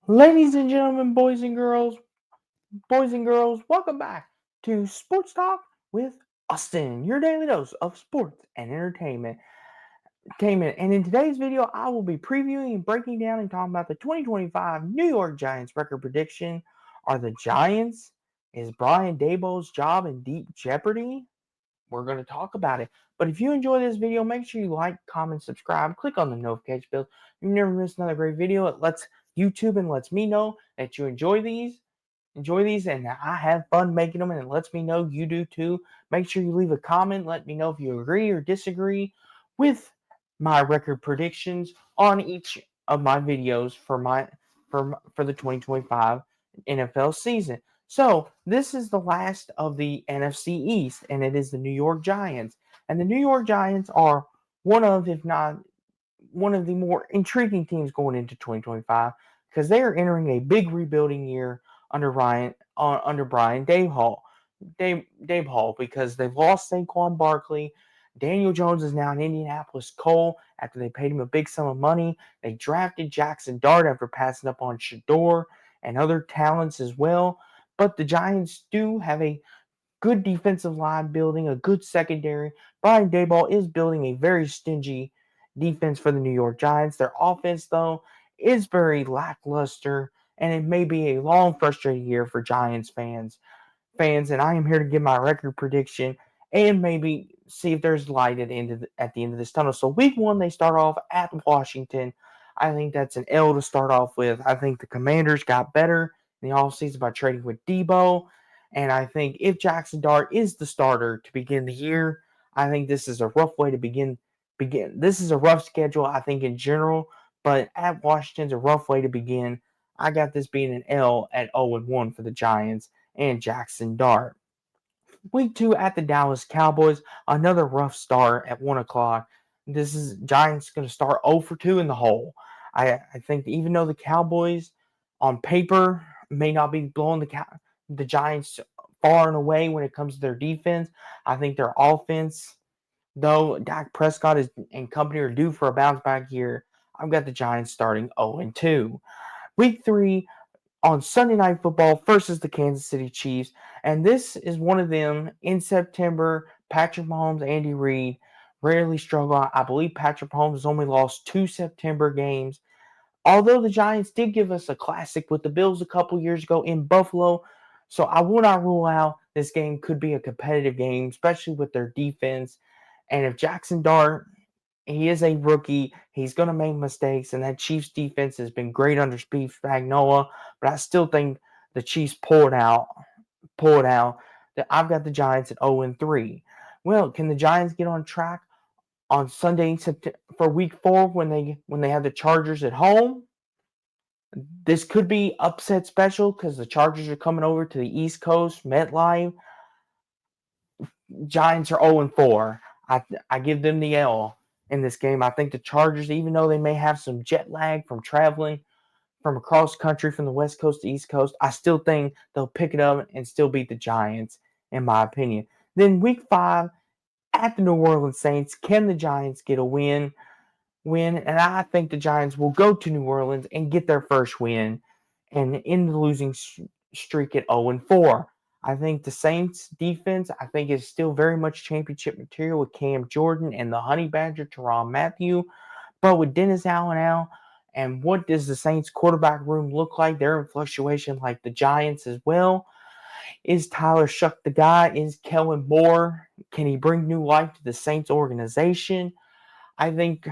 Ladies and gentlemen, boys and girls, welcome back to Sports Talk with Austin, your daily dose of sports and entertainment. And in today's video, I will be previewing and breaking down and talking about the 2025 New York Giants record prediction. Are the Giants? Is Brian Daboll's job in deep jeopardy? We're going to talk about it. But if you enjoy this video, make sure you like, comment, subscribe, click on the notification bell. You never miss another great video. It lets YouTube and lets me know that you enjoy these, and I have fun making them, and it lets me know you do too. Make sure you leave a comment. Let me know if you agree or disagree with my record predictions on each of my videos for the 2025 NFL season. So this is the last of the NFC East, and it is the New York Giants. And the New York Giants are one of, if not one of the more intriguing teams going into 2025 because they are entering a big rebuilding year under Brian Dave Hall because they've lost Saquon Barkley. Daniel Jones is now in Indianapolis Colts after they paid him a big sum of money. They drafted Jackson Dart after passing up on Shador and other talents as well. But the Giants do have a good defensive line building, a good secondary. Brian Daboll is building a very stingy defense for the New York Giants. Their offense, though, is very lackluster, and it may be a long, frustrating year for Giants and I am here to give my record prediction and maybe see if there's light at the end of this tunnel. So week one, they start off at Washington. I think that's an L to start off with. I think the Commanders got better in the offseason by trading with Debo. And I think if Jackson Dart is the starter to begin the year, I think this is a rough way to begin. This is a rough schedule, I think, in general, but at Washington's a rough way to begin. I got this being an L at 0-1 for the Giants and Jackson Dart. Week two at the Dallas Cowboys, another rough start at 1 o'clock. This is Giants going to start 0 for 2 in the hole. I think even though the Cowboys on paper may not be blowing the Giants far and away when it comes to their defense, I think their offense, though Dak Prescott and company are due for a bounce back year, I've got the Giants starting 0-2. Week three, on Sunday Night Football versus the Kansas City Chiefs. And this is one of them in September. Patrick Mahomes, Andy Reid rarely struggle. I believe Patrick Mahomes has only lost 2 September games. Although the Giants did give us a classic with the Bills a couple years ago in Buffalo. So I will not rule out this game could be a competitive game, especially with their defense. And if Jackson Dart, he is a rookie. He's going to make mistakes, and that Chiefs defense has been great under Steve Spagnuolo. But I still think the Chiefs pull it out. Pull it out. I've got the Giants at 0-3. Well, can the Giants get on track on Sunday for Week 4 when they have the Chargers at home? This could be upset special because the Chargers are coming over to the East Coast, MetLife. Giants are 0-4. I give them the L in this game. I think the Chargers, even though they may have some jet lag from traveling from across country from the West Coast to East Coast, I still think they'll pick it up and still beat the Giants, in my opinion. Then week 5 at the New Orleans Saints, can the Giants get a win? And I think the Giants will go to New Orleans and get their first win and end the losing streak at 0-4. I think the Saints defense, I think, is still very much championship material with Cam Jordan and the Honey Badger, Tyrann Mathieu. But with Dennis Allen out, and what does the Saints quarterback room look like? They're in fluctuation like the Giants as well. Is Tyler Shuck the guy? Is Kellen Moore? Can he bring new life to the Saints organization? I think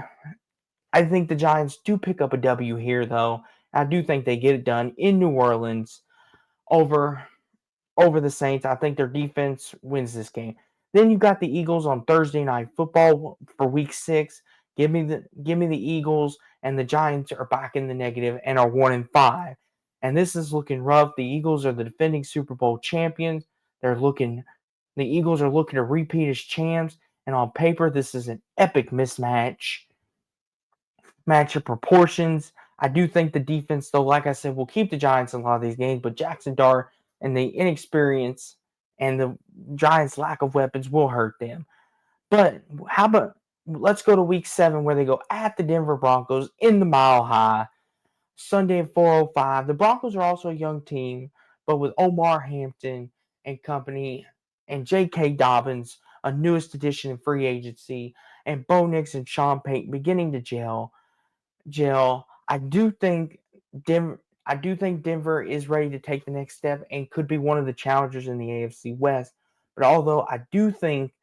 I think the Giants do pick up a W here, though. I do think they get it done in New Orleans over over the Saints. I think their defense wins this game. Then you got the Eagles on Thursday Night Football for Week 6. Give me the Eagles, and the Giants are back in the negative and are 1-5. And this is looking rough. The Eagles are the defending Super Bowl champions. The Eagles are looking to repeat as champs, and on paper, this is an epic match of proportions. I do think the defense, though, like I said, will keep the Giants in a lot of these games, but Jackson Dart and the inexperience and the Giants' lack of weapons will hurt them. But how about let's go to week 7 where they go at the Denver Broncos in the Mile High. Sunday at 4:05. The Broncos are also a young team, but with Omar Hampton and company and J.K. Dobbins, a newest addition in free agency, and Bo Nix and Sean Payton beginning to gel. I do think Denver is ready to take the next step and could be one of the challengers in the AFC West. But although I do think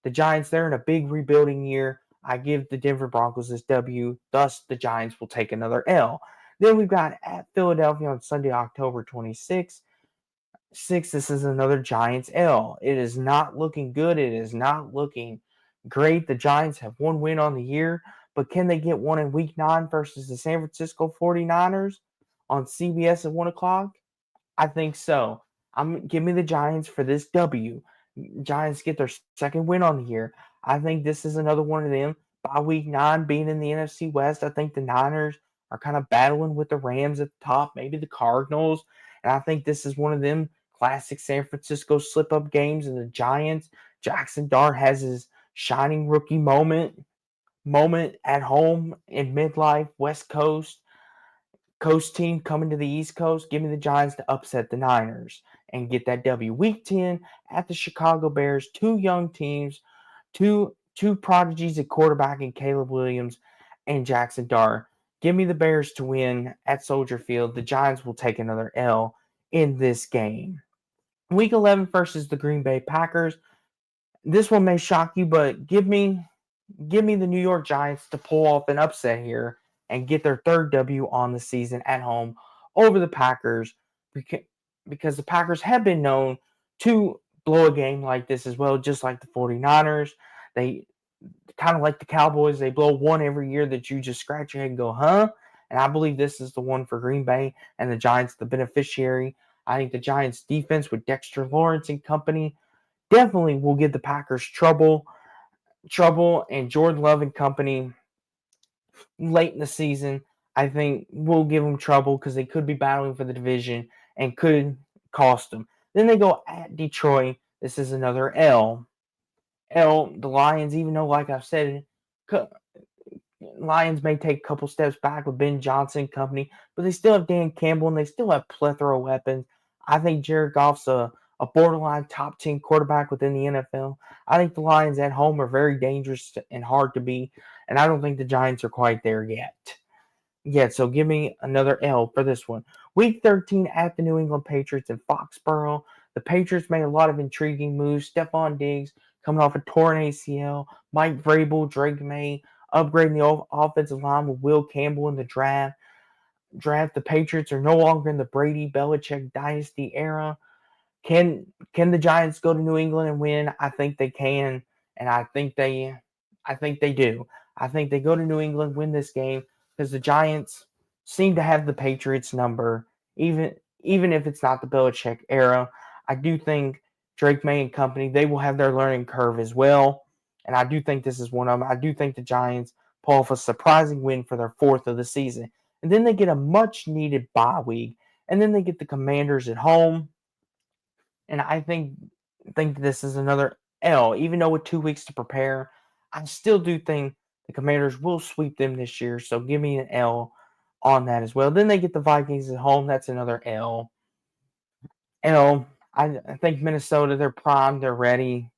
the Giants, they're in a big rebuilding year, I give the Denver Broncos this W. Thus, the Giants will take another L. Then we've got at Philadelphia on Sunday, October 26th. This is another Giants L. It is not looking good. It is not looking great. The Giants have one win on the year, but can they get one in week 9 versus the San Francisco 49ers on CBS at 1 o'clock? I think so. Give me the Giants for this W. Giants get their second win on the year. I think this is another one of them. By week 9, being in the NFC West, I think the Niners are kind of battling with the Rams at the top, maybe the Cardinals. And I think this is one of them classic San Francisco slip up games. And the Giants, Jackson Dart has his shining rookie moment at home in midlife, West Coast team coming to the East Coast. Give me the Giants to upset the Niners and get that W. Week 10 at the Chicago Bears. Two young teams, two prodigies at quarterback in Caleb Williams and Jackson Dart. Give me the Bears to win at Soldier Field. The Giants will take another L in this game. Week 11 versus the Green Bay Packers. This one may shock you, but give me the New York Giants to pull off an upset here and get their third W on the season at home over the Packers because the Packers have been known to blow a game like this as well, just like the 49ers. They kind of like the Cowboys, they blow one every year that you just scratch your head and go, huh? And I believe this is the one for Green Bay and the Giants, the beneficiary. I think the Giants defense with Dexter Lawrence and company definitely will give the Packers trouble, and Jordan Love and company late in the season, I think will give them trouble because they could be battling for the division and could cost them. Then they go at Detroit. This is another L. The Lions, even though, like I've said, Lions may take a couple steps back with Ben Johnson company, but they still have Dan Campbell and they still have plethora of weapons. I think Jared Goff's a borderline top 10 quarterback within the NFL. I think the Lions at home are very dangerous and hard to beat, and I don't think the Giants are quite there yet. So give me another L for this one. Week 13 at the New England Patriots in Foxborough. The Patriots made a lot of intriguing moves. Stephon Diggs coming off a torn ACL. Mike Vrabel, Drake May, upgrading the offensive line with Will Campbell in the draft. The Patriots are no longer in the Brady Belichick dynasty era. Can the Giants go to New England and win? I think they can, and I think they do. I think they go to New England, win this game because the Giants seem to have the Patriots number, even if it's not the Belichick era. I do think Drake May and company, they will have their learning curve as well, and I do think this is one of them. I do think the Giants pull off a surprising win for their fourth of the season, and then they get a much needed bye week, and then they get the Commanders at home. And I think this is another L. Even though with 2 weeks to prepare, I still do think the Commanders will sweep them this year. So give me an L on that as well. Then they get the Vikings at home. That's another L. I think Minnesota, they're primed, they're ready,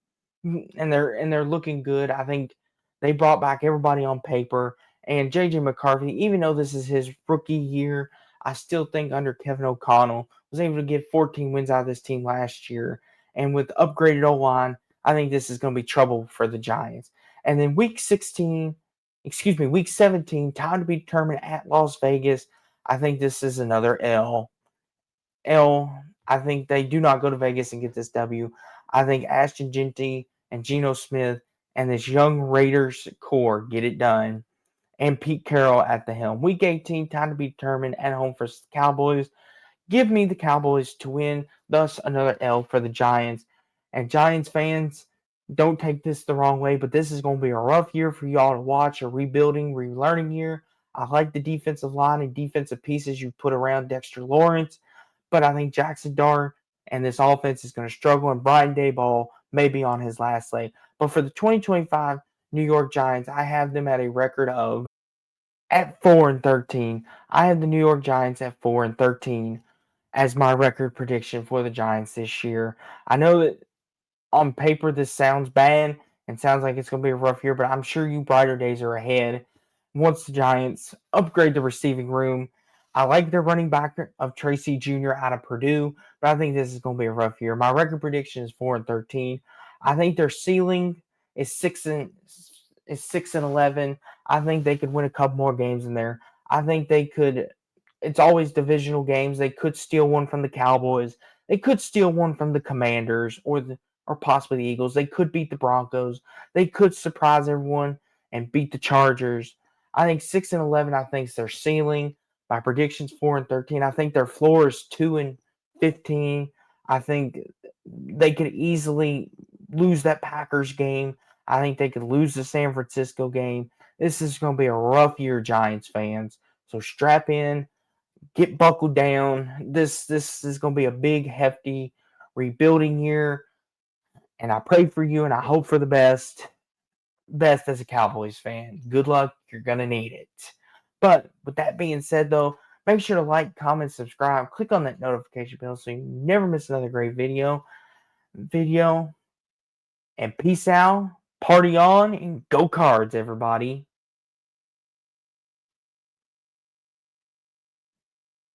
and they're looking good. I think they brought back everybody on paper. And JJ McCarthy, even though this is his rookie year, I still think under Kevin O'Connell was able to get 14 wins out of this team last year. And with upgraded O line, I think this is going to be trouble for the Giants. And then week 17, time to be determined at Las Vegas. I think this is another L. I think they do not go to Vegas and get this W. I think Ashton Jeanty and Geno Smith and this young Raiders core get it done. And Pete Carroll at the helm. Week 18, time to be determined at home for the Cowboys. Give me the Cowboys to win, thus another L for the Giants. And Giants fans, don't take this the wrong way, but this is going to be a rough year for y'all to watch, a rebuilding, relearning year. I like the defensive line and defensive pieces you put around Dexter Lawrence, but I think Jackson Dart and this offense is going to struggle, and Brian Daboll may be on his last leg. But for the 2025 New York Giants, I have them at a record of at 4-13. I have the New York Giants at 4-13 as my record prediction for the Giants this year. I know that on paper this sounds bad and sounds like it's going to be a rough year, but I'm sure you brighter days are ahead once the Giants upgrade the receiving room. I like their running back of Tracy Jr. out of Purdue, but I think this is going to be a rough year. My record prediction is 4-13. I think their ceiling is 6-11. I think they could win a couple more games in there. I think they could. It's always divisional games. They could steal one from the Cowboys. They could steal one from the Commanders or possibly the Eagles. They could beat the Broncos. They could surprise everyone and beat the Chargers. I think 6-11. I think is their ceiling. My predictions 4-13. I think their floor is 2-15. I think they could easily lose that Packers game. I think they could lose the San Francisco game. This is going to be a rough year, Giants fans. So strap in, get buckled down. This is going to be a big, hefty rebuilding year. And I pray for you, and I hope for the best. Best as a Cowboys fan. Good luck. You're going to need it. But with that being said, though, make sure to like, comment, subscribe. Click on that notification bell so you never miss another great video. And peace out. Party on and go Cards, everybody.